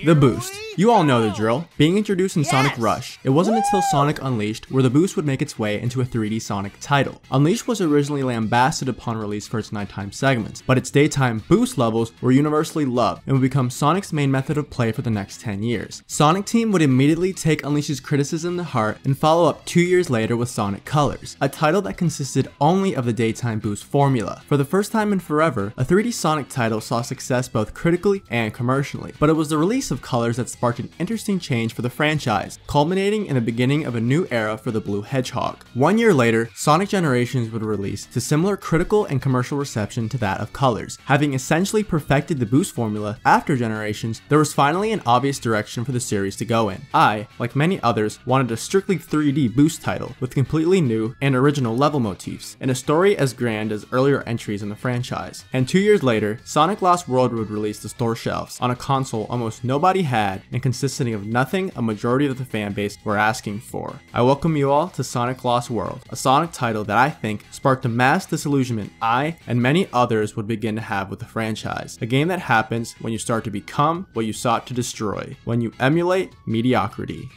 The boost. You all know the drill. Being introduced in Sonic Rush, it wasn't until Sonic Unleashed where the boost would make its way into a 3D Sonic title. Unleashed was originally lambasted upon release for its nighttime segments, but its daytime boost levels were universally loved and would become Sonic's main method of play for the next 10 years. Sonic Team would immediately take Unleashed's criticism to heart and follow up 2 years later with Sonic Colors, a title that consisted only of the daytime boost formula. For the first time in forever, a 3D Sonic title saw success both critically and commercially, but it was the release of Colors that sparked an interesting change for the franchise, culminating in the beginning of a new era for the Blue Hedgehog. 1 year later, Sonic Generations would release to similar critical and commercial reception to that of Colors. Having essentially perfected the boost formula after Generations, there was finally an obvious direction for the series to go in. I, like many others, wanted a strictly 3D boost title with completely new and original level motifs, and a story as grand as earlier entries in the franchise. And 2 years later, Sonic Lost World would release to store shelves on a console almost nobody had and consisting of nothing a majority of the fan base were asking for. I welcome you all to Sonic Lost World, a Sonic title that I think sparked a mass disillusionment I and many others would begin to have with the franchise. A game that happens when you start to become what you sought to destroy, when you emulate mediocrity.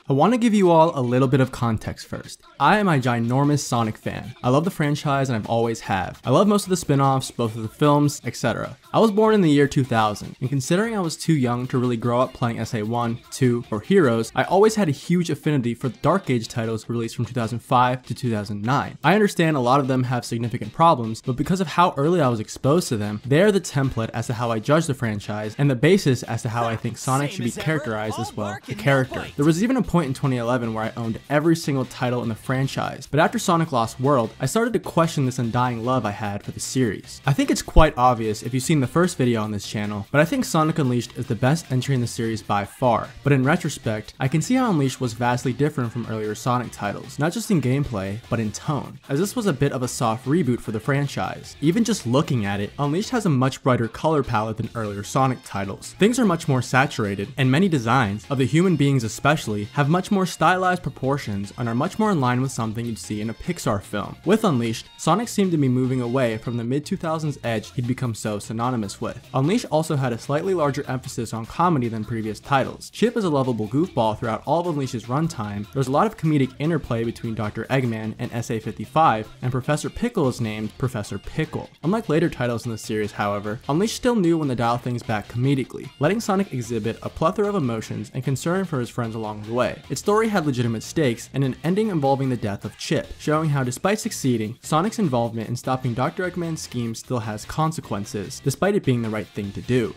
I want to give you all a little bit of context first. I am a ginormous Sonic fan. I love the franchise and I've always have. I love most of the spin-offs, both of the films, etc. I was born in the year 2000, and considering I was too young to really grow up playing SA1, 2, or Heroes, I always had a huge affinity for the Dark Age titles released from 2005 to 2009. I understand a lot of them have significant problems, but because of how early I was exposed to them, they are the template as to how I judge the franchise, and the basis as to how I think Sonic should be characterized as well, the character. There was even a point in 2011 where I owned every single title in the franchise, but after Sonic Lost World, I started to question this undying love I had for the series. I think it's quite obvious if you've seen the first video on this channel, but I think Sonic Unleashed is the best entry in the series by far. But in retrospect, I can see how Unleashed was vastly different from earlier Sonic titles, not just in gameplay, but in tone, as this was a bit of a soft reboot for the franchise. Even just looking at it, Unleashed has a much brighter color palette than earlier Sonic titles. Things are much more saturated, and many designs, of the human beings especially, have much more stylized proportions and are much more in line with something you'd see in a Pixar film. With Unleashed, Sonic seemed to be moving away from the mid-2000s edge he'd become so synonymous with. Unleashed also had a slightly larger emphasis on comedy than previous titles. Chip is a lovable goofball throughout all of Unleashed's runtime. There's a lot of comedic interplay between Dr. Eggman and SA-55, and Professor Pickle is named Professor Pickle. Unlike later titles in the series, however, Unleashed still knew when to dial things back comedically, letting Sonic exhibit a plethora of emotions and concern for his friends along the way. Its story had legitimate stakes and an ending involving the death of Chip, showing how despite succeeding, Sonic's involvement in stopping Dr. Eggman's scheme still has consequences, despite it being the right thing to do.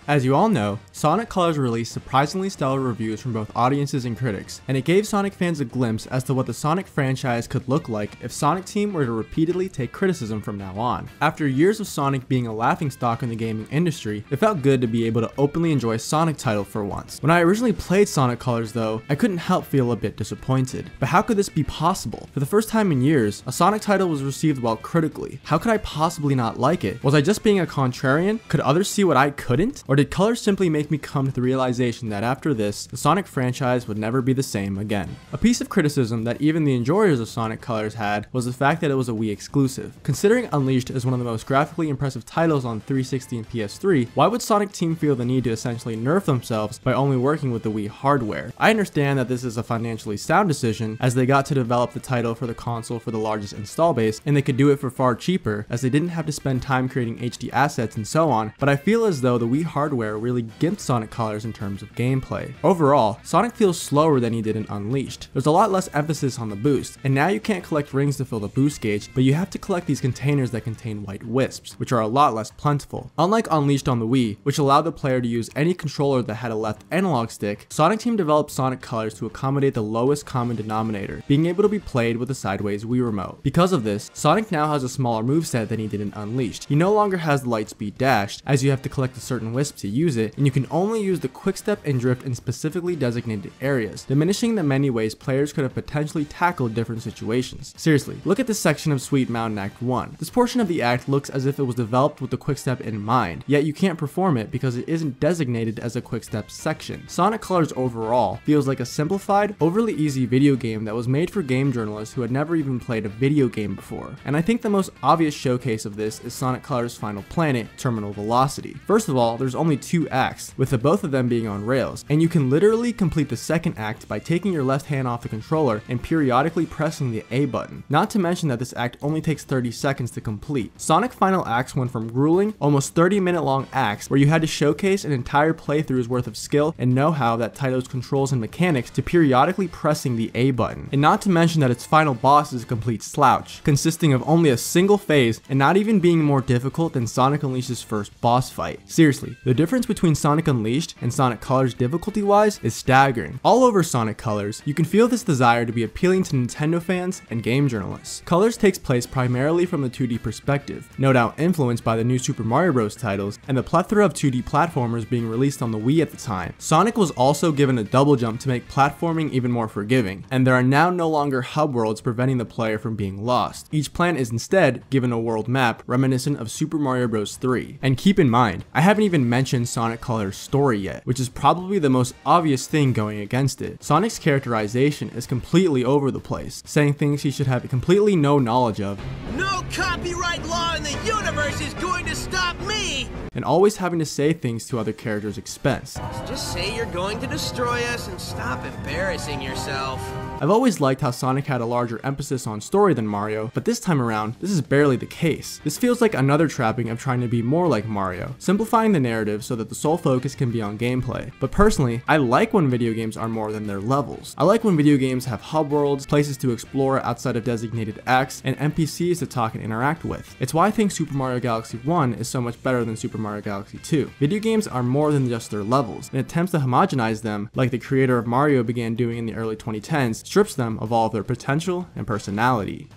As you all know, Sonic Colors released surprisingly stellar reviews from both audiences and critics, and it gave Sonic fans a glimpse as to what the Sonic franchise could look like if Sonic Team were to repeatedly take criticism from now on. After years of Sonic being a laughingstock in the gaming industry, it felt good to be able to openly enjoy a Sonic title for once. When I originally played Sonic Colors though, I couldn't help feel a bit disappointed. But how could this be possible? For the first time in years, a Sonic title was received well critically. How could I possibly not like it? Was I just being a contrarian? Could others see what I couldn't? Or did Colors simply make me come to the realization that after this, the Sonic franchise would never be the same again? A piece of criticism that even the enjoyers of Sonic Colors had was the fact that it was a Wii exclusive. Considering Unleashed is one of the most graphically impressive titles on 360 and PS3, why would Sonic Team feel the need to essentially nerf themselves by only working with the Wii hardware? I understand that this is a financially sound decision, as they got to develop the title for the console for the largest install base, and they could do it for far cheaper, as they didn't have to spend time creating HD assets and so on, but I feel as though the Wii hardware really gimped Sonic Colors in terms of gameplay. Overall, Sonic feels slower than he did in Unleashed. There's a lot less emphasis on the boost, and now you can't collect rings to fill the boost gauge, but you have to collect these containers that contain white wisps, which are a lot less plentiful. Unlike Unleashed on the Wii, which allowed the player to use any controller that had a left analog stick, Sonic Team developed Sonic Colors to accommodate the lowest common denominator, being able to be played with a sideways Wii remote. Because of this, Sonic now has a smaller moveset than he did in Unleashed. He no longer has the Lightspeed Dash, as you have to collect a certain wisp crisp to use it, and you can only use the quickstep and drift in specifically designated areas, diminishing the many ways players could have potentially tackled different situations. Seriously, look at this section of Sweet Mountain Act 1. This portion of the act looks as if it was developed with the quickstep in mind, yet you can't perform it because it isn't designated as a quickstep section. Sonic Colors overall feels like a simplified, overly easy video game that was made for game journalists who had never even played a video game before. And I think the most obvious showcase of this is Sonic Colors' final planet, Terminal Velocity. First of all, there's only 2 acts, with the both of them being on rails, and you can literally complete the second act by taking your left hand off the controller and periodically pressing the A button. Not to mention that this act only takes 30 seconds to complete. Sonic Final Acts went from grueling, almost 30-minute long acts where you had to showcase an entire playthrough's worth of skill and know-how that titles controls and mechanics to periodically pressing the A button. And not to mention that its final boss is a complete slouch, consisting of only a single phase and not even being more difficult than Sonic Unleashed's first boss fight. Seriously, the difference between Sonic Unleashed and Sonic Colors difficulty-wise is staggering. All over Sonic Colors, you can feel this desire to be appealing to Nintendo fans and game journalists. Colors takes place primarily from the 2D perspective, no doubt influenced by the new Super Mario Bros. Titles and the plethora of 2D platformers being released on the Wii at the time. Sonic was also given a double jump to make platforming even more forgiving, and there are now no longer hub worlds preventing the player from being lost. Each planet is instead given a world map reminiscent of Super Mario Bros. 3. And keep in mind, I haven't even mentioned Sonic Colors' story yet, which is probably the most obvious thing going against it. Sonic's characterization is completely over the place, saying things he should have completely no knowledge of. No copyright law in the universe is going to stop me! And always having to say things to other characters' expense. Just say you're going to destroy us and stop embarrassing yourself. I've always liked how Sonic had a larger emphasis on story than Mario, but this time around, this is barely the case. This feels like another trapping of trying to be more like Mario, simplifying the narrative so that the sole focus can be on gameplay. But personally, I like when video games are more than their levels. I like when video games have hub worlds, places to explore outside of designated acts, and NPCs to talk and interact with. It's why I think Super Mario Galaxy 1 is so much better than Super Mario Galaxy 2. Video games are more than just their levels, and attempts to homogenize them, like the creator of Mario began doing in the early 2010s, strips them of all of their potential and personality.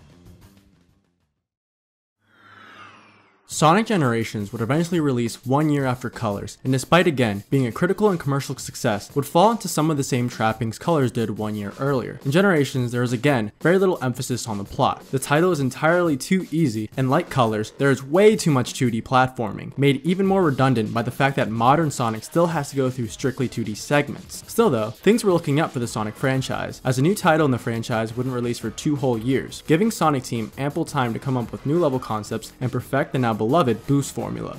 Sonic Generations would eventually release 1 year after Colors, and despite again being a critical and commercial success, would fall into some of the same trappings Colors did 1 year earlier. In Generations, there is again very little emphasis on the plot. The title is entirely too easy, and like Colors, there is way too much 2D platforming, made even more redundant by the fact that modern Sonic still has to go through strictly 2D segments. Still though, things were looking up for the Sonic franchise, as a new title in the franchise wouldn't release for 2 whole years, giving Sonic Team ample time to come up with new level concepts and perfect the now beloved boost formula.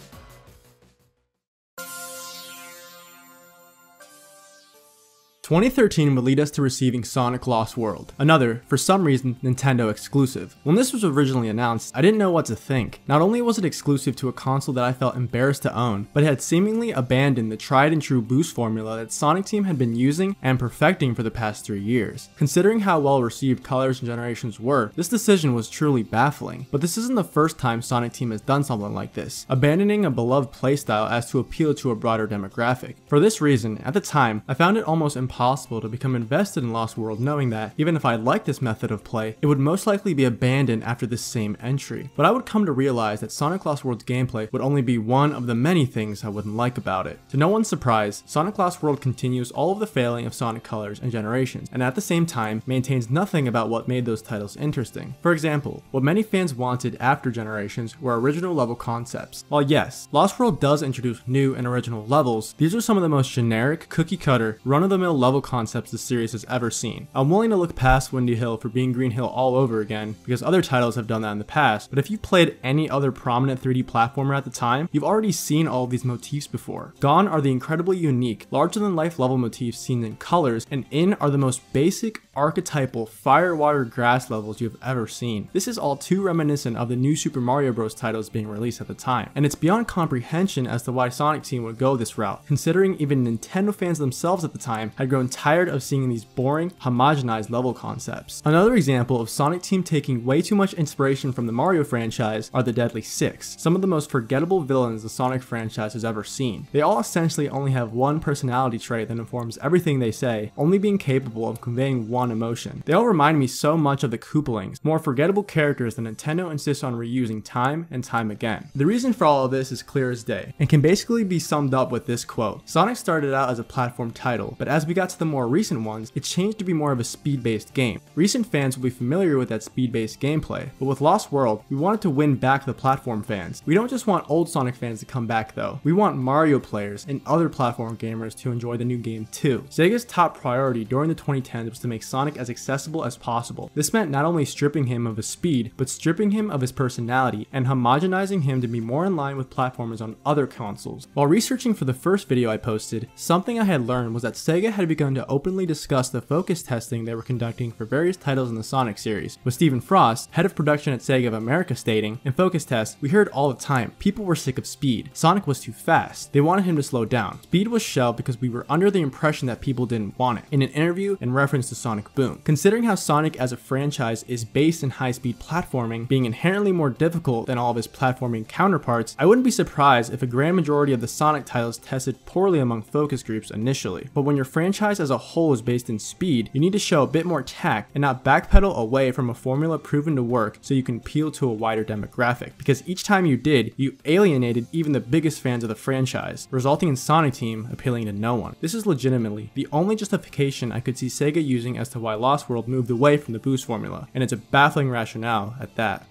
2013 would lead us to receiving Sonic Lost World, another, for some reason, Nintendo exclusive. When this was originally announced, I didn't know what to think. Not only was it exclusive to a console that I felt embarrassed to own, but it had seemingly abandoned the tried and true boost formula that Sonic Team had been using and perfecting for the past 3 years. Considering how well received Colors and Generations were, this decision was truly baffling. But this isn't the first time Sonic Team has done something like this, abandoning a beloved playstyle as to appeal to a broader demographic. For this reason, at the time, I found it almost impossible to become invested in Lost World, knowing that, even if I liked this method of play, it would most likely be abandoned after this same entry. But I would come to realize that Sonic Lost World's gameplay would only be one of the many things I wouldn't like about it. To no one's surprise, Sonic Lost World continues all of the failing of Sonic Colors and Generations, and at the same time, maintains nothing about what made those titles interesting. For example, what many fans wanted after Generations were original level concepts. While yes, Lost World does introduce new and original levels, these are some of the most generic, cookie-cutter, run-of-the-mill level concepts the series has ever seen. I'm willing to look past Windy Hill for being Green Hill all over again, because other titles have done that in the past, but if you played any other prominent 3D platformer at the time, you've already seen all of these motifs before. Gone are the incredibly unique, larger-than-life level motifs seen in Colors, and in are the most basic, archetypal, fire, water, grass levels you've ever seen. This is all too reminiscent of the new Super Mario Bros. Titles being released at the time, and it's beyond comprehension as to why Sonic Team would go this route, considering even Nintendo fans themselves at the time had grown tired of seeing these boring, homogenized level concepts. Another example of Sonic Team taking way too much inspiration from the Mario franchise are the Deadly Six, some of the most forgettable villains the Sonic franchise has ever seen. They all essentially only have one personality trait that informs everything they say, only being capable of conveying one full-on emotion. They all remind me so much of the Koopalings, more forgettable characters that Nintendo insists on reusing time and time again. The reason for all of this is clear as day, and can basically be summed up with this quote. Sonic started out as a platform title, but as we got to the more recent ones, it changed to be more of a speed-based game. Recent fans will be familiar with that speed-based gameplay, but with Lost World, we wanted to win back the platform fans. We don't just want old Sonic fans to come back though. We want Mario players and other platform gamers to enjoy the new game too. Sega's top priority during the 2010s was to make Sonic as accessible as possible. This meant not only stripping him of his speed, but stripping him of his personality and homogenizing him to be more in line with platformers on other consoles. While researching for the first video I posted, something I had learned was that Sega had begun to openly discuss the focus testing they were conducting for various titles in the Sonic series, with Stephen Frost, head of production at Sega of America, stating, "In focus tests, we heard all the time, people were sick of speed. Sonic was too fast. They wanted him to slow down. Speed was shelved because we were under the impression that people didn't want it," in an interview in reference to Sonic Boom. Considering how Sonic as a franchise is based in high-speed platforming, being inherently more difficult than all of his platforming counterparts, I wouldn't be surprised if a grand majority of the Sonic titles tested poorly among focus groups initially. But when your franchise as a whole is based in speed, you need to show a bit more tact and not backpedal away from a formula proven to work so you can appeal to a wider demographic, because each time you did, you alienated even the biggest fans of the franchise, resulting in Sonic Team appealing to no one. This is legitimately the only justification I could see Sega using as to why Lost World moved away from the boost formula, and it's a baffling rationale at that.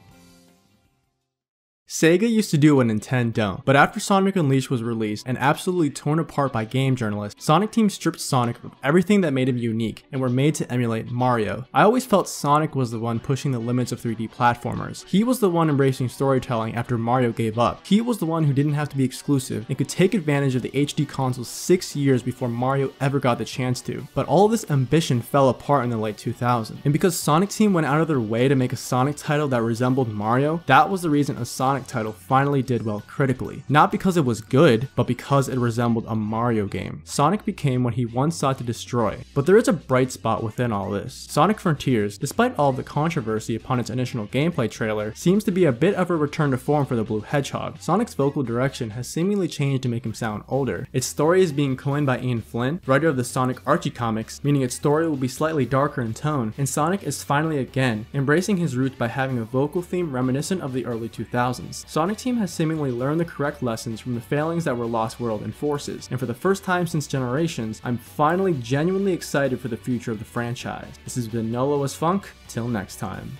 Sega used to do what Nintendo don't, but after Sonic Unleashed was released and absolutely torn apart by game journalists, Sonic Team stripped Sonic of everything that made him unique and were made to emulate Mario. I always felt Sonic was the one pushing the limits of 3D platformers. He was the one embracing storytelling after Mario gave up. He was the one who didn't have to be exclusive and could take advantage of the HD consoles 6 years before Mario ever got the chance to. But all of this ambition fell apart in the late 2000s. And because Sonic Team went out of their way to make a Sonic title that resembled Mario, that was the reason a Sonic title finally did well critically. Not because it was good, but because it resembled a Mario game. Sonic became what he once sought to destroy. But there is a bright spot within all this. Sonic Frontiers, despite all of the controversy upon its initial gameplay trailer, seems to be a bit of a return to form for the Blue Hedgehog. Sonic's vocal direction has seemingly changed to make him sound older. Its story is being coined by Ian Flynn, writer of the Sonic Archie comics, meaning its story will be slightly darker in tone, and Sonic is finally again embracing his roots by having a vocal theme reminiscent of the early 2000s. Sonic Team has seemingly learned the correct lessons from the failings that were Lost World enforces, and for the first time since generations, I'm finally genuinely excited for the future of the franchise. This has been Nolo as Funk, till next time.